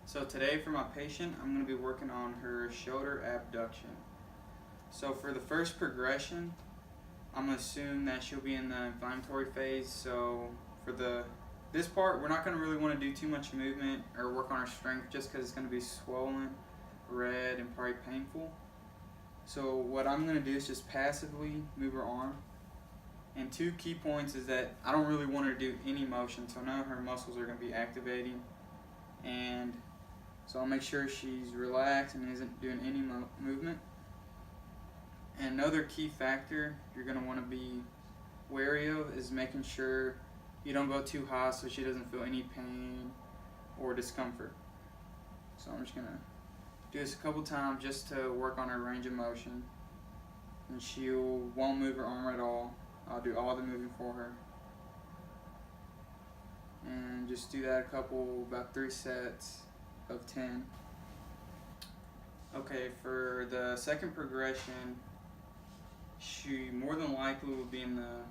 So today for my patient, I'm going to be working on her shoulder abduction. So for the first progression, I'm going to assume that she'll be in the inflammatory phase. So for this part, we're not going to really want to do too much movement or work on her strength just because it's going to be swollen, red, and probably painful. So what I'm going to do is just passively move her arm. And two key points is that I don't really want her to do any motion, so none of her muscles are going to be activating. And so I'll make sure she's relaxed and isn't doing any movement. And another key factor you're going to want to be wary of is making sure you don't go too high so she doesn't feel any pain or discomfort. So I'm just going to do this a couple times just to work on her range of motion. And she won't move her arm at all. I'll do all the moving for her. And just do that about 3 sets of 10. Okay, for the second progression, she more than likely will be in the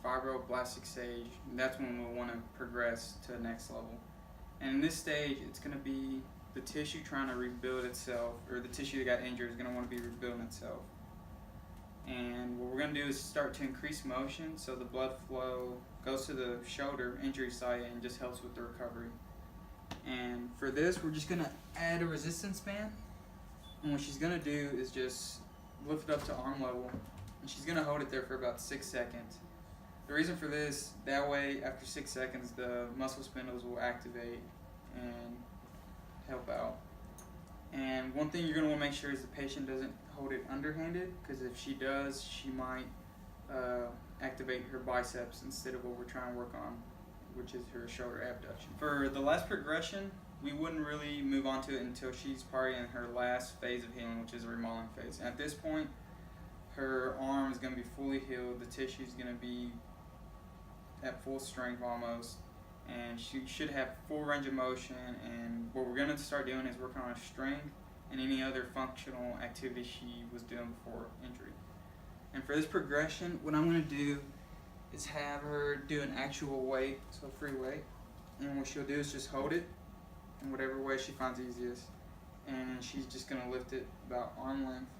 fibroblastic stage, and that's when we'll want to progress to the next level. And in this stage, it's going to be the tissue trying to rebuild itself, or the tissue that got injured is going to want to be rebuilding itself. And what we're going to do is start to increase motion so the blood flow goes to the shoulder injury site and just helps with the recovery. And for this, we're just going to add a resistance band. And what she's going to do is just lift it up to arm level. And she's going to hold it there for about 6 seconds. The reason for this, that way after 6 seconds, the muscle spindles will activate and help out. And one thing you're going to want to make sure is the patient doesn't hold it underhanded, because if she does, she might activate her biceps instead of what we're trying to work on, which is her shoulder abduction. For the last progression, we wouldn't really move on to it until she's probably in her last phase of healing, which is a remodeling phase. And at this point, her arm is going to be fully healed, the tissue is going to be at full strength almost, and she should have full range of motion. And what we're going to start doing is working on her strength and any other functional activity she was doing before injury. And for this progression, what I'm going to do is have her do an actual weight, so free weight. And what she'll do is just hold it in whatever way she finds easiest. And she's just going to lift it about arm length.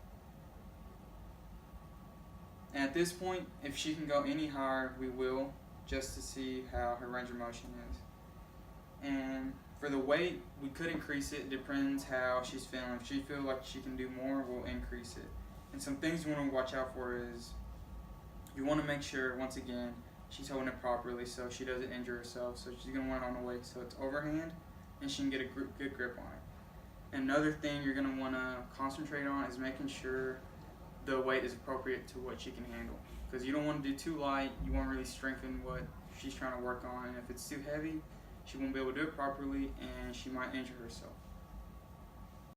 And at this point, if she can go any higher, we will, just to see how her range of motion is. And for the weight, we could increase it. It depends how she's feeling. If she feels like she can do more, we'll increase it. And some things you want to watch out for is you want to make sure, once again, she's holding it properly so she doesn't injure herself. So she's going to want it on the weight so it's overhand and she can get a good grip on it. And another thing you're going to want to concentrate on is making sure the weight is appropriate to what she can handle. Because you don't want to do too light, you want to really strengthen what she's trying to work on. And if it's too heavy, she won't be able to do it properly and she might injure herself.